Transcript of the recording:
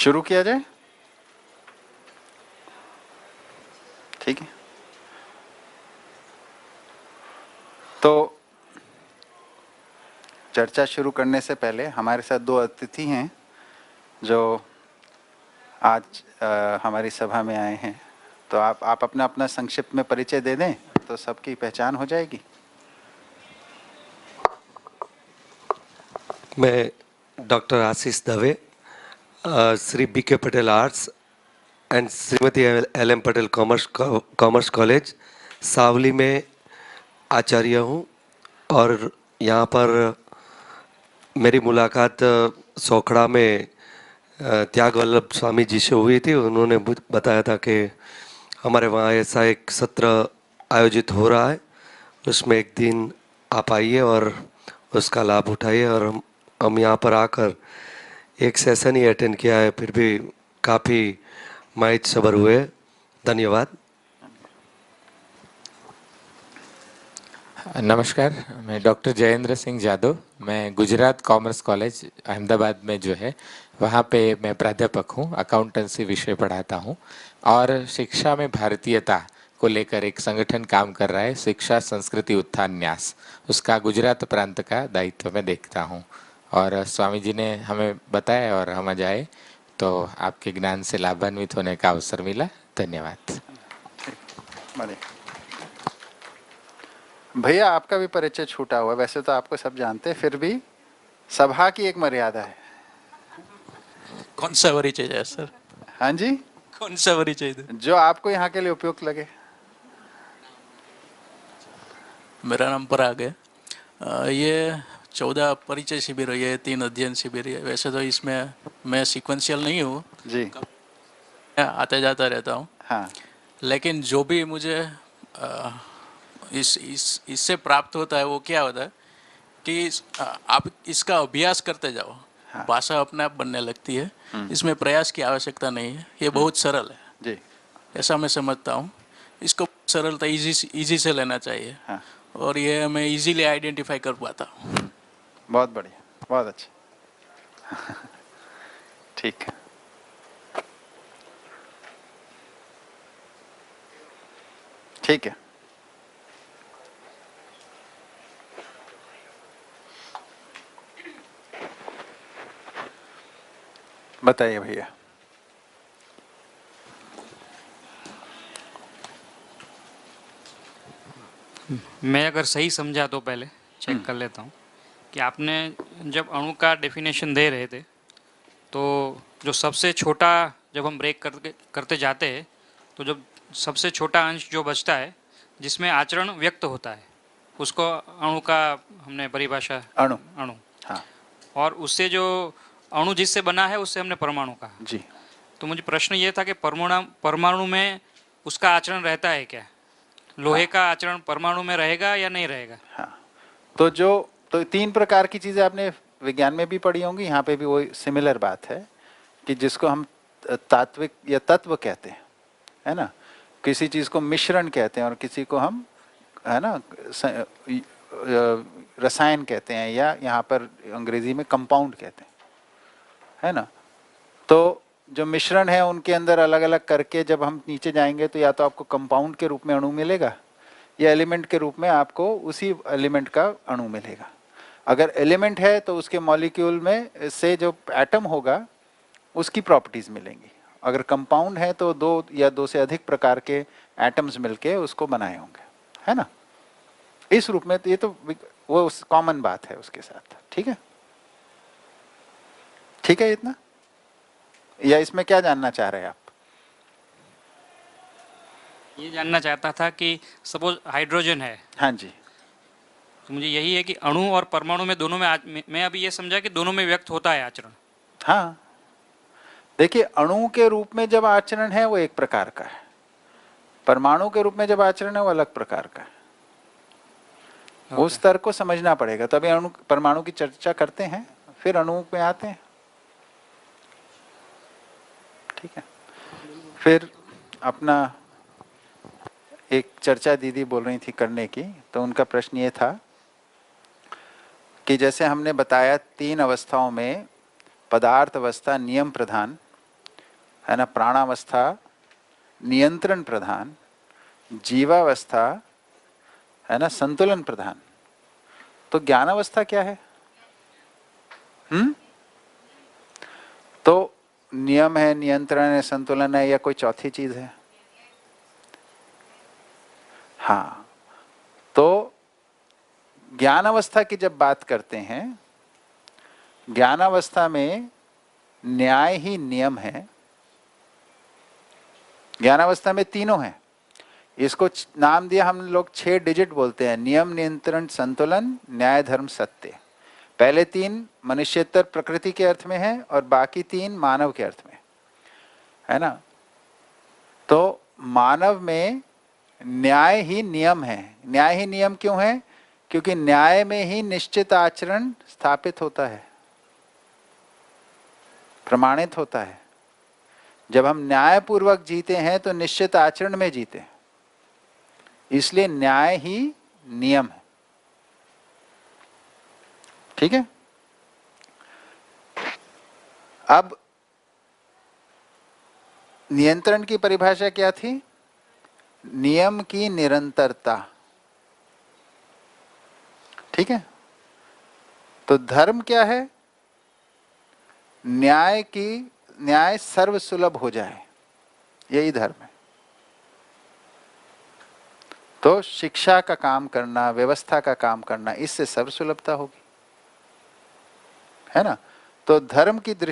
शुरू किया जाए? ठीक है। तो चर्चा शुरू करने से पहले हमारे साथ दो अतिथि हैं जो आज हमारी सभा में आए हैं। तो आप अपना अपना संक्षिप्त में परिचय दे दें तो सबकी पहचान हो जाएगी। मैं doctor Ashish Dave, Shri B K. Patel arts and Shrimati L M. Patel commerce college Savli में आचार्य हूँ और यहाँ पर मेरी मुलाकात सोखड़ा में त्याग वल्लभ स्वामी जी से हुई थी। उन्होंने बताया था कि हमारे वहाँ ऐसा एक सत्र आयोजित हो रहा है, उसमें एक दिन आप आइए और उसका लाभ उठाइए। और हम यहाँ पर आकर एक सेशन ही अटेंड किया है, फिर भी काफ़ी माहित सबर हुए। धन्यवाद। नमस्कार, मैं डॉक्टर जयेंद्र सिंह जादव। मैं गुजरात कॉमर्स कॉलेज अहमदाबाद में जो है वहाँ पे मैं प्राध्यापक हूँ, अकाउंटेंसी विषय पढ़ाता हूँ और शिक्षा में भारतीयता को लेकर एक संगठन काम कर रहा है, शिक्षा संस्कृति उत्थान न्यास। उसका गुजरात प्रांत का दायित्व मैं देखता हूँ और स्वामी जी ने हमें बताया और हम जाए तो आपके ज्ञान से लाभान्वित होने का अवसर मिला। धन्यवाद। भैया आपका भी परिचय छूटा हुआ, वैसे तो आपको सब जानते हैं, फिर भी सभा की एक मर्यादा है। कौन सा परिचय है सर? हाँ जी, कौन सा परिचय? जो आपको यहाँ के लिए उपयुक्त लगे। मेरा नाम पराग है। ये 14 परिचय शिविर है, ये 3 अध्ययन शिविर है। वैसे तो इसमें मैं सीक्वेंशियल नहीं हूँ जी, आते जाता रहता हूँ। हाँ, लेकिन जो भी मुझे इससे प्राप्त होता है वो क्या होता है कि आप इसका अभ्यास करते जाओ, हाँ, भाषा अपने आप बनने लगती है। इसमें प्रयास की आवश्यकता नहीं है, ये बहुत सरल है जी, ऐसा मैं समझता हूँ। इसको सरलता इजी से लेना चाहिए। हाँ, और ये मैं इजीली आइडेंटिफाई कर पाता हूँ। बहुत बढ़िया, बहुत अच्छा। ठीक है, ठीक है। बताइए भैया। मैं अगर सही समझा तो पहले चेक कर लेता हूँ कि आपने जब अणु का डेफिनेशन दे रहे थे तो जो सबसे छोटा, जब हम ब्रेक करते जाते हैं तो जब सबसे छोटा अंश जो बचता है जिसमें आचरण व्यक्त होता है उसको अणु का हमने परिभाषा अणु, हाँ, और उससे जो अणु जिससे बना है उससे हमने परमाणु कहा जी। तो मुझे प्रश्न ये था कि परमाणु में उसका आचरण रहता है क्या? लोहे का आचरण परमाणु में रहेगा या नहीं रहेगा? हाँ, तो 3 प्रकार की चीजें आपने विज्ञान में भी पढ़ी होंगी, यहाँ पे भी वही सिमिलर बात है कि जिसको हम तात्विक या तत्व कहते हैं, है ना। किसी चीज को मिश्रण कहते हैं और किसी को हम, है ना, रसायन कहते हैं या यहाँ पर अंग्रेजी में कंपाउंड कहते हैं, है ना। तो जो मिश्रण है उनके अंदर अलग अलग करके जब हम नीचे जाएंगे तो या तो आपको कंपाउंड के रूप में अणु मिलेगा या एलिमेंट के रूप में आपको उसी एलिमेंट का अणु मिलेगा। अगर एलिमेंट है तो उसके मॉलिक्यूल में से जो एटम होगा उसकी प्रॉपर्टीज मिलेंगी। अगर कंपाउंड है तो 2 या 2 से अधिक प्रकार के एटम्स मिलके उसको बनाए होंगे, है ना। इस रूप में तो ये तो वो कॉमन बात है उसके साथ। ठीक है, ठीक है इतना, या इसमें क्या जानना चाह रहे हैं आप? ये जानना चाहता था कि सपोज हाइड्रोजन है, हाँ जी, तो मुझे यही है कि अणु और परमाणु में दोनों में मैं अभी ये समझा कि दोनों में व्यक्त होता है आचरण। हाँ, देखिए अणु के रूप में जब आचरण है वो एक प्रकार का है, परमाणु के रूप में जब आचरण है वो अलग प्रकार का है। उस स्तर को समझना पड़ेगा, तभी अणु परमाणु की चर्चा करते हैं फिर अणु में आते हैं। ठीक है, फिर अपना एक चर्चा दीदी बोल रही थी करने की, तो उनका प्रश्न ये था कि जैसे हमने बताया 3 अवस्थाओं में पदार्थ अवस्था नियम प्रधान, है ना, प्राणावस्था नियंत्रण प्रधान, जीवावस्था है ना संतुलन प्रधान। तो ज्ञानावस्था क्या है? तो नियम है, नियंत्रण है, संतुलन है, या कोई चौथी चीज है? हाँ, तो ज्ञानावस्था की जब बात करते हैं, ज्ञानावस्था में न्याय ही नियम है। ज्ञानावस्था में तीनों हैं, इसको नाम दिया हम लोग 6 डिजिट बोलते हैं, नियम, नियंत्रण, संतुलन, न्याय, धर्म, सत्य। पहले 3 मनुष्यतर प्रकृति के अर्थ में है और बाकी 3 मानव के अर्थ में है ना। तो मानव में न्याय ही नियम है। न्याय ही नियम क्यों है? क्योंकि न्याय में ही निश्चित आचरण स्थापित होता है, प्रमाणित होता है। जब हम न्यायपूर्वक जीते हैं तो निश्चित आचरण में जीते हैं, इसलिए न्याय ही नियम है। ठीक है। अब नियंत्रण की परिभाषा क्या थी? नियम की निरंतरता। ठीक है। तो धर्म क्या है? न्याय सर्वसुलभ हो जाए, यही धर्म है। तो शिक्षा का काम करना, व्यवस्था का काम करना, इससे सर्वसुलभता होगी, है ना। तो धर्म की दृष्टि